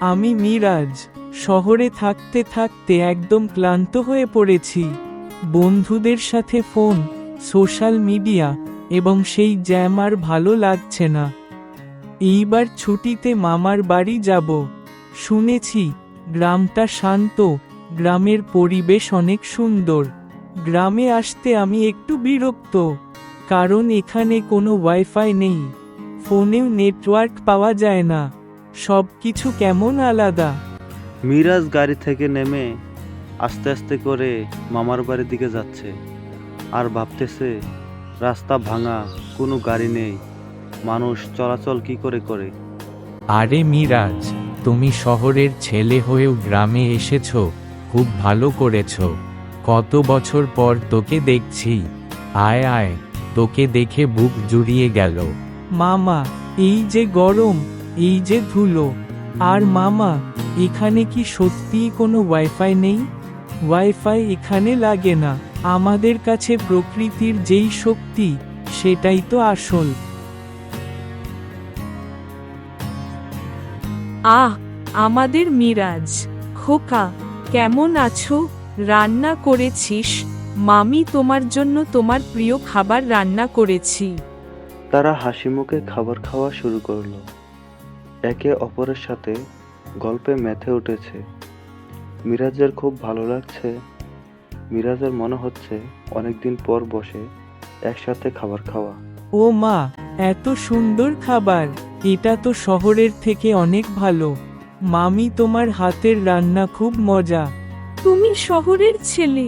আমি মিরাজ। শহরে থাকতে থাকতে একদম ক্লান্ত হয়ে পড়েছি। বন্ধুদের সাথে ফোন, সোশ্যাল মিডিয়া এবং সেই জ্যাম আর ভালো লাগছে না। এইবার ছুটিতে মামার বাড়ি যাব। শুনেছি গ্রামটা শান্ত, গ্রামের পরিবেশ অনেক সুন্দর। গ্রামে আসতে আমি একটু বিরক্ত, কারণ এখানে কোনো ওয়াইফাই নেই, ফোনেও নেটওয়ার্ক পাওয়া যায় না। সব কিছু কেমন আলাদা। মিরাজ গাড়ি থেকে নেমে আস্তে আস্তে করে মামার বাড়ির দিকে যাচ্ছে আর ভাবতেছে রাস্তা ভাঙা, কোনো গাড়ি নেই, মানুষ চলাচল কি করে করে। আরে মিরাজ, তুমি শহরের ছেলে হয়েও গ্রামে এসেছো, খুব ভালো করেছো। কত বছর পর তোকে দেখছি। আয় আয়, তোকে দেখে বুক জুড়িয়ে গেল। মামা, এই যে গরম, এই যে ধুলো। আর মামা, এখানে কি সত্যিই কোনো ওয়াইফাই নেই? ওয়াইফাই এখানে লাগে না। আমাদের কাছে প্রকৃতির যেই শক্তি, সেটাই তো আসল। আমাদের মিরাজ খোকা, কেমন আছো? রান্না করেছিস? মামি তোমার জন্য তোমার প্রিয় খাবার রান্না করেছি। তারা হাসি মুখে খাবার খাওয়া শুরু করলো। একে অপরের সাথে গল্পে মেতে উঠেছে। মিরাজের খুব ভালো লাগছে। মিরাজের মনে হচ্ছে অনেকদিন পর বসে একসাথে খাবার খাওয়া। ও মা, এত সুন্দর খাবার! এটা তো শহরের থেকে অনেক ভালো। মামি, তোমার হাতের রান্না খুব মজা। তুমি শহরের ছেলে,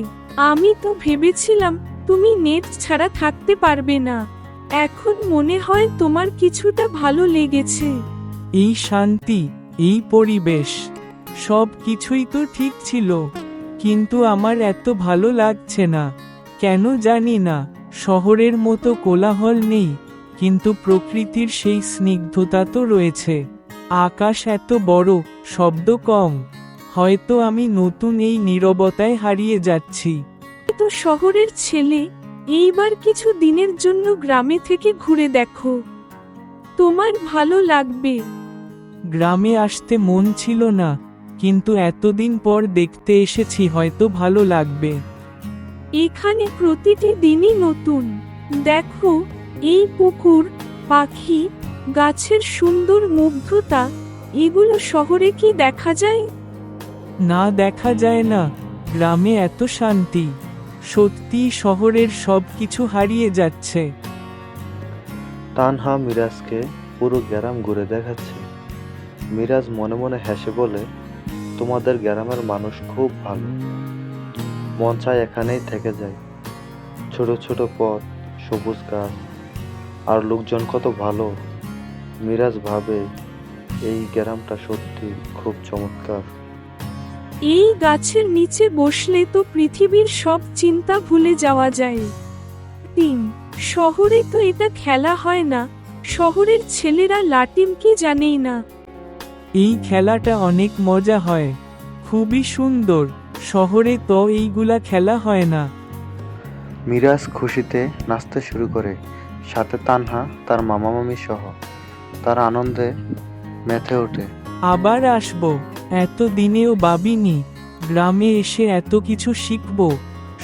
আমি তো ভেবেছিলাম তুমি নেট ছাড়া থাকতে পারবে না। এখন মনে হয় তোমার কিছুটা ভালো লেগেছে। এই শান্তি, এই পরিবেশ, সব কিছুই তো ঠিক ছিল, কিন্তু আমার এত ভালো লাগছে না। কেন জানি না। শহরের মতো কোলাহল নেই, কিন্তু প্রকৃতির সেই স্নিগ্ধতা তো রয়েছে। আকাশ এত বড়, শব্দ কম। হয়তো আমি নতুন এই নীরবতায় হারিয়ে যাচ্ছি। তো শহরের ছেলে, এইবার কিছু দিনের জন্য গ্রামে থেকে ঘুরে দেখো, তোমার ভালো লাগবে। গ্রামে আসতে মন ছিল না, কিন্তু এতদিন পর দেখতে এসেছি, হয়তো ভালো লাগবে। এখানে প্রতিটি দিনই নতুন। দেখো, এই পুকুর, পাখি, গাছের সুন্দর মুগ্ধতা, এগুলো শহরে কি দেখা যায়? না, দেখা যায় না। গ্রামে এত শান্তি। সত্যি শহরের সব কিছু হারিয়ে যাচ্ছে। তানহা মিরাজকে পুরো গ্রাম ঘুরে দেখাচ্ছে। মিরাজ মনে মনে হেসে বলে, তোমাদের গ্রামের মানুষ খুব ভালো। মন চায় এখানেই থেকে যায়। ছোট ছোট পথ, সবুজ গাছ আর লোকজন কত ভালো। মিরাজ ভাবে এই গ্রামটা সত্যি খুব চমৎকার। এই গাছের নিচে বসলে তো পৃথিবীর সব চিন্তা ভুলে যাওয়া যায়। শহরে তো এটা খেলা হয় না। শহরের ছেলেরা লাটিম কি জানেই না। এই খেলাটা অনেক মজা হয়, খুবই সুন্দর। শহরে তো এইগুলা খেলা হয় না। মিরাজ খুশিতে নাচতে শুরু করে, সাথে তানহা তার মামা মামি সহ। তার আনন্দে মেতে ওঠে। আবার আসবো। এত দিনেও ভাবিনি গ্রামে এসে এত কিছু শিখবো।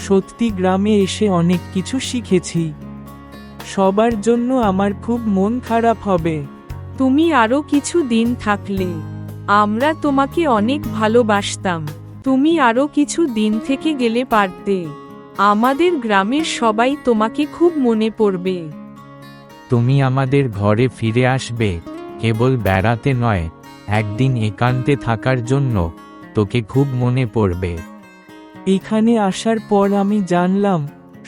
সত্যি গ্রামে এসে অনেক কিছু শিখেছি। সবার জন্য আমার খুব মন খারাপ হবে। তুমি আরো কিছু দিন থাকলে আমরা তোমাকে অনেক ভালোবাসতাম। তুমি আরো কিছু দিন থেকে গেলে পারতে। আমাদের গ্রামের সবাই তোমাকে খুব মনে পড়বে। তুমি আমাদের ঘরে ফিরে আসবে, কেবল বেড়াতে নয়, একদিন একান্তে থাকার জন্য। তোকে খুব মনে পড়বে। এখানে আসার পর আমি জানলাম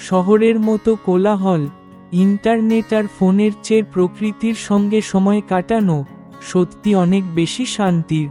শহরের মতো কোলাহল, ইন্টারনেট আর ফোনের চেয়ে প্রকৃতির সঙ্গে সময় কাটানো সত্যি অনেক বেশি শান্তির।